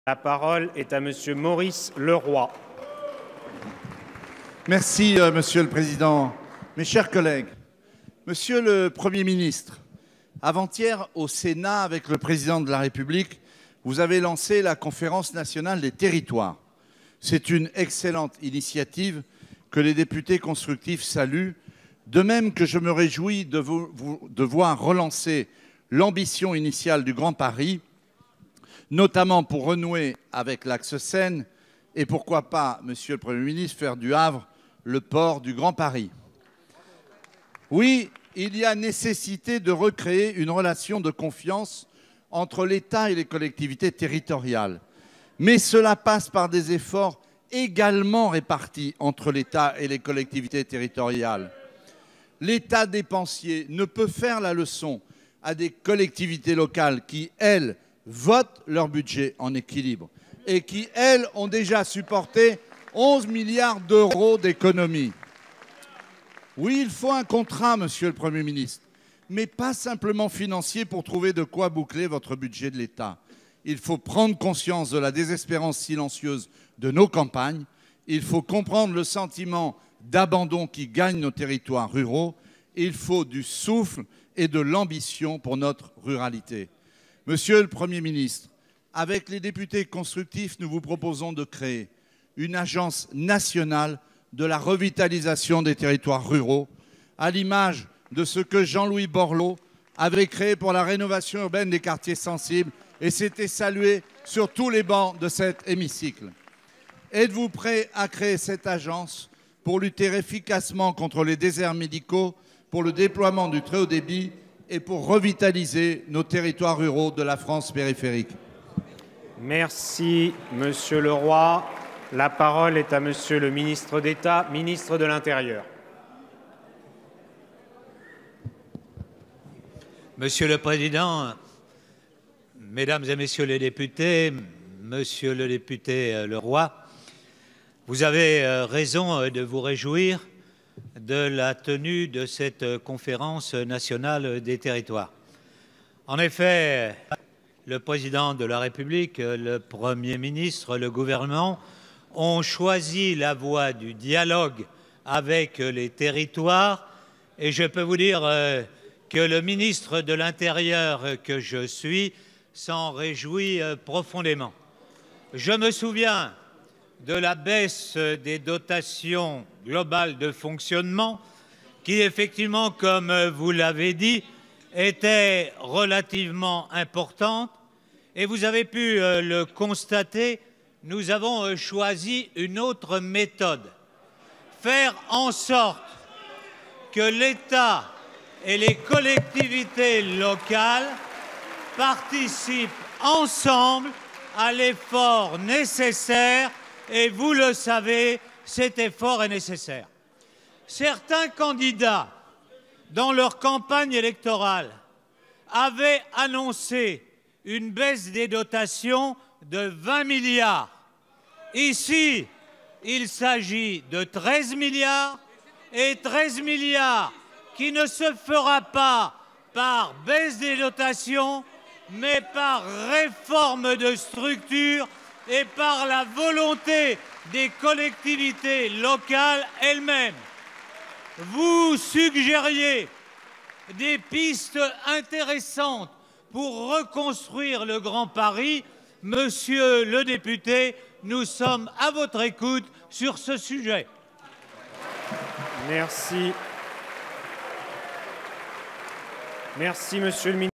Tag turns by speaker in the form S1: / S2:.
S1: La parole est à Monsieur Maurice Leroy.
S2: Merci, Monsieur le Président. Mes chers collègues, Monsieur le Premier ministre, avant-hier au Sénat, avec le Président de la République, vous avez lancé la Conférence nationale des territoires. C'est une excellente initiative que les députés constructifs saluent, de même que je me réjouis de voir relancer l'ambition initiale du Grand Paris, notamment pour renouer avec l'axe Seine et pourquoi pas, Monsieur le Premier ministre, faire du Havre le port du Grand Paris. Oui, il y a nécessité de recréer une relation de confiance entre l'État et les collectivités territoriales. Mais cela passe par des efforts également répartis entre l'État et les collectivités territoriales. L'État dépensier ne peut faire la leçon à des collectivités locales qui, elles, votent leur budget en équilibre et qui, elles, ont déjà supporté 11 milliards d'euros d'économies. Oui, il faut un contrat, Monsieur le Premier ministre, mais pas simplement financier pour trouver de quoi boucler votre budget de l'État. Il faut prendre conscience de la désespérance silencieuse de nos campagnes. Il faut comprendre le sentiment d'abandon qui gagne nos territoires ruraux. Il faut du souffle et de l'ambition pour notre ruralité. Monsieur le Premier ministre, avec les députés constructifs, nous vous proposons de créer une agence nationale de la revitalisation des territoires ruraux, à l'image de ce que Jean-Louis Borloo avait créé pour la rénovation urbaine des quartiers sensibles et s'était salué sur tous les bancs de cet hémicycle. Êtes-vous prêt à créer cette agence pour lutter efficacement contre les déserts médicaux, pour le déploiement du très haut débit et pour revitaliser nos territoires ruraux de la France périphérique?
S1: Merci, Monsieur Leroy. La parole est à Monsieur le ministre d'État, ministre de l'Intérieur.
S3: Monsieur le Président, Mesdames et Messieurs les députés, Monsieur le député Leroy, vous avez raison de vous réjouir de la tenue de cette conférence nationale des territoires. En effet, le Président de la République, le Premier ministre, le gouvernement ont choisi la voie du dialogue avec les territoires et je peux vous dire que le ministre de l'Intérieur que je suis s'en réjouit profondément. Je me souviens de la baisse des dotations globales de fonctionnement qui, effectivement, comme vous l'avez dit, était relativement importante. Et vous avez pu le constater, nous avons choisi une autre méthode. Faire en sorte que l'État et les collectivités locales participent ensemble à l'effort nécessaire. Et vous le savez, cet effort est nécessaire. Certains candidats, dans leur campagne électorale, avaient annoncé une baisse des dotations de 20 milliards. Ici, il s'agit de 13 milliards et 13 milliards qui ne se fera pas par baisse des dotations, mais par réforme de structure et par la volonté des collectivités locales elles-mêmes. Vous suggériez des pistes intéressantes pour reconstruire le Grand Paris. Monsieur le député, nous sommes à votre écoute sur ce sujet.
S1: Merci. Merci, Monsieur le ministre.